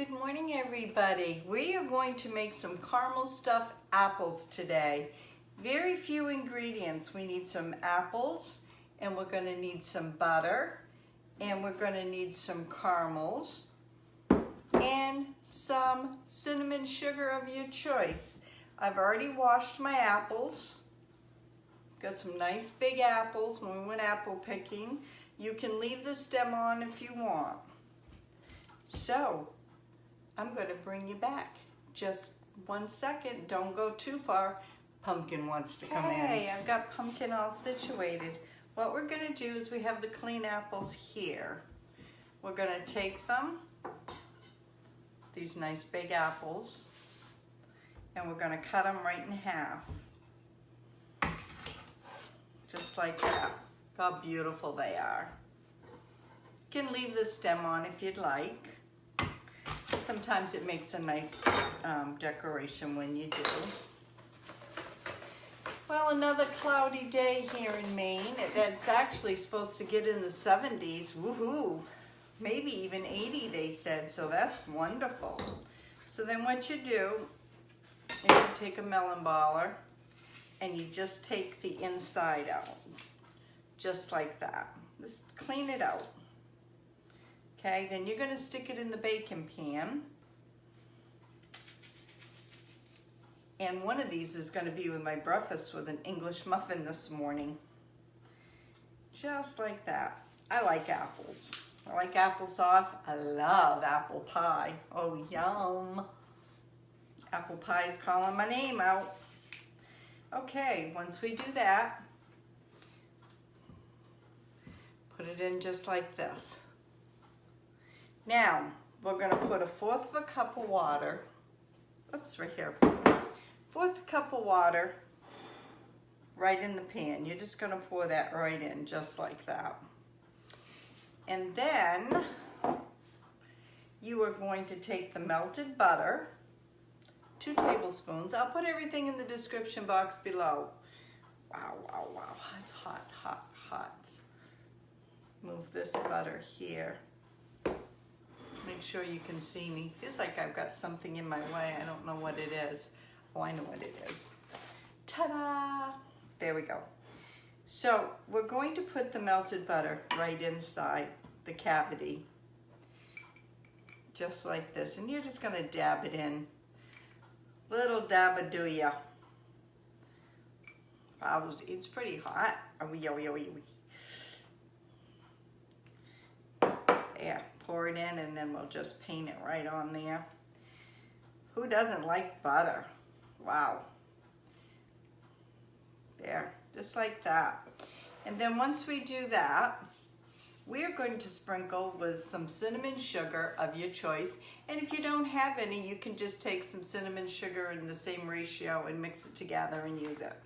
Good morning, everybody. We are going to make some caramel stuffed apples today. Very few ingredients. We need some apples, and we're going to need some butter, and we're going to need some caramels, and some cinnamon sugar of your choice. I've already washed my apples. Got some nice big apples when we went apple picking. You can leave the stem on if you want. So, I'm going to bring you back. Just 1 second. Don't go too far. Pumpkin wants to come in. Hey, I've got Pumpkin all situated. What we're going to do is we have the clean apples here. We're going to take them, these nice big apples, and we're going to cut them right in half. Just like that. Look how beautiful they are. You can leave the stem on if you'd like. Sometimes it makes a nice decoration when you do. Well, another cloudy day here in Maine. It's actually supposed to get in the 70s. Woohoo! Maybe even 80, they said, so that's wonderful. So then what you do is you take a melon baller and you just take the inside out. Just like that. Just clean it out. Okay, then you're going to stick it in the baking pan. And one of these is going to be with my breakfast with an English muffin this morning. Just like that. I like apples. I like applesauce. I love apple pie. Oh, yum. Apple pie is calling my name out. Okay, once we do that, put it in just like this. Now, we're going to put 1/4 cup of water, oops, right here, 1/4 cup of water right in the pan. You're just going to pour that right in, just like that. And then, you are going to take the melted butter, 2 tablespoons. I'll put everything in the description box below. Wow, wow, wow, it's hot, hot, hot. Move this butter here. Make sure you can see me. Feels like I've got something in my way. I don't know what it is. Oh, I know what it is. Ta-da! There we go. So we're going to put the melted butter right inside the cavity. Just like this. And you're just going to dab it in. Little dab-a-do-ya. Wow, it's pretty hot. Yeah, pour it in and then we'll just paint it right on there. Who doesn't like butter? Wow. There, just like that. And then once we do that, we're going to sprinkle with some cinnamon sugar of your choice. And if you don't have any, you can just take some cinnamon sugar in the same ratio and mix it together and use it.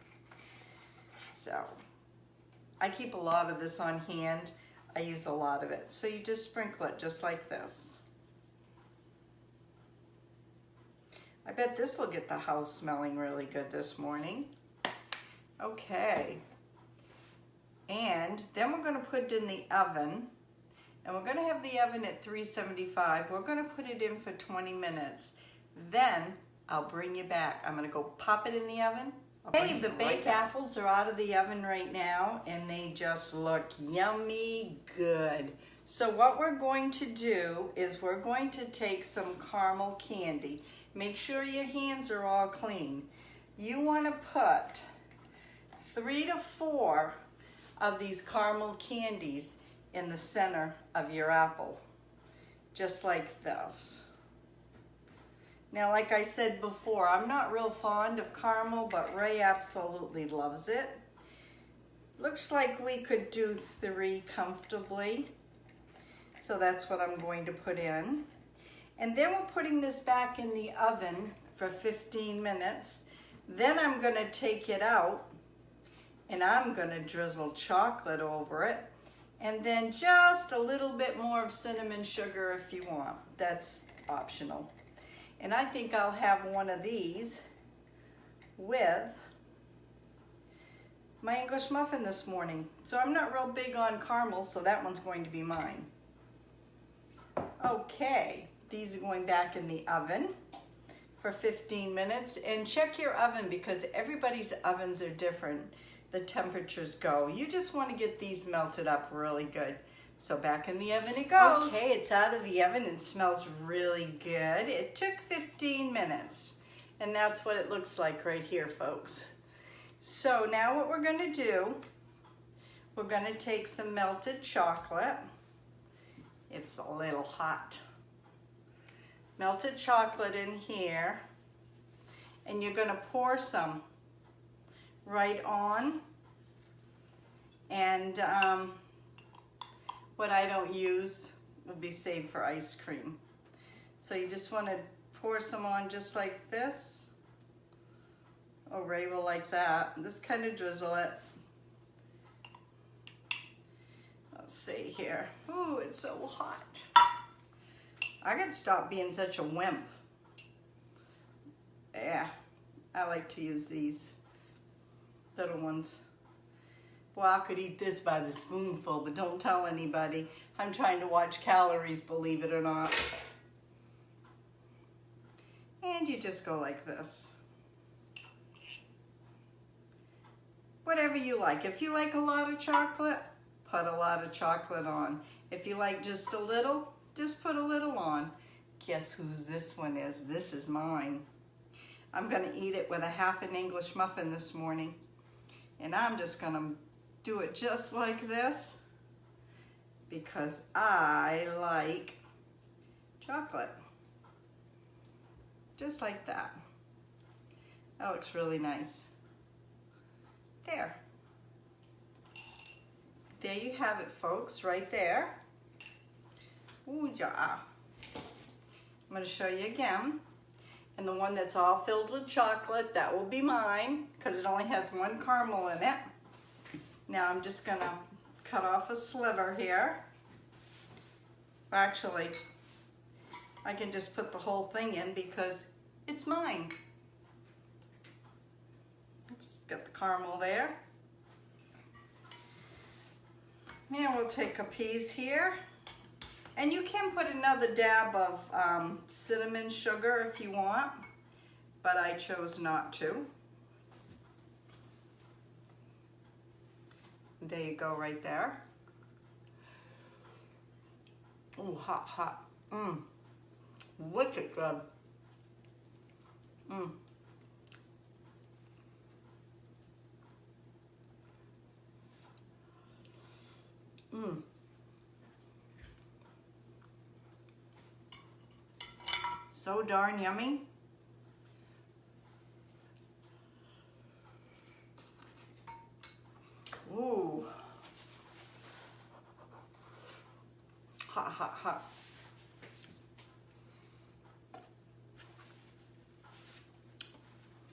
So, I keep a lot of this on hand. I use a lot of it. So you just sprinkle it just like this. I bet this will get the house smelling really good this morning. Okay. And then we're going to put it in the oven. And we're going to have the oven at 375. We're going to put it in for 20 minutes. Then I'll bring you back. I'm going to go pop it in the oven. Okay, the baked apples are out of the oven right now and they just look yummy good. So what we're going to do is we're going to take some caramel candy. Make sure your hands are all clean. You want to put 3 to 4 of these caramel candies in the center of your apple, just like this. Now, like I said before, I'm not real fond of caramel, but Ray absolutely loves it. Looks like we could do 3 comfortably. So that's what I'm going to put in. And then we're putting this back in the oven for 15 minutes. Then I'm going to take it out and I'm going to drizzle chocolate over it. And then just a little bit more of cinnamon sugar if you want. That's optional. And I think I'll have one of these with my English muffin this morning. So I'm not real big on caramel, so that one's going to be mine. Okay, these are going back in the oven for 15 minutes. And check your oven because everybody's ovens are different. The temperatures go. You just want to get these melted up really good. So back in the oven it goes. Okay, it's out of the oven and smells really good. It took 15 minutes. And that's what it looks like right here, folks. So now what we're going to do, we're going to take some melted chocolate. It's a little hot. Melted chocolate in here. And you're going to pour some right on. And what I don't use will be saved for ice cream. So you just want to pour some on just like this. Or Ray will like that. Just kind of drizzle it. Let's see here. Ooh, it's so hot. I gotta stop being such a wimp. Yeah, I like to use these little ones. Well, I could eat this by the spoonful, but don't tell anybody. I'm trying to watch calories, believe it or not. And you just go like this. Whatever you like. If you like a lot of chocolate, put a lot of chocolate on. If you like just a little, just put a little on. Guess whose this one is? This is mine. I'm gonna eat it with a half an English muffin this morning. And I'm just gonna do it just like this because I like chocolate. Just like that. That looks really nice. There. There you have it, folks, right there. Ooh, yeah. I'm going to show you again. And the one that's all filled with chocolate, that will be mine because it only has one caramel in it. Now I'm just going to cut off a sliver here. Actually, I can just put the whole thing in because it's mine. Oops, got the caramel there. And we'll take a piece here. And you can put another dab of cinnamon sugar if you want, but I chose not to. There you go, right there. Ooh, hot, hot. Mmm. Wicked good. Mmm. Mmm. So darn yummy. Ooh. Hot, hot, hot.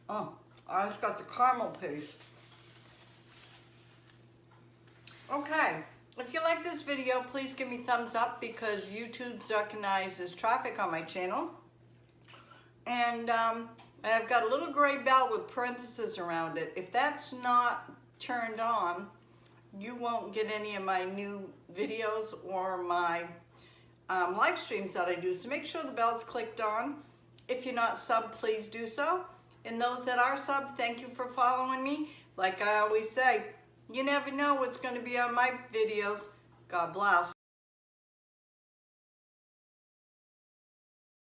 Oh, I just got the caramel piece. Okay, if you like this video, please give me thumbs up because YouTube recognizes traffic on my channel. And I've got a little gray bell with parentheses around it. If that's not turned on, you won't get any of my new videos or my live streams that I do. So make sure the bell's clicked on. If you're not subbed, please do so. And those that are subbed, thank you for following me. Like I always say, you never know what's going to be on my videos. God bless.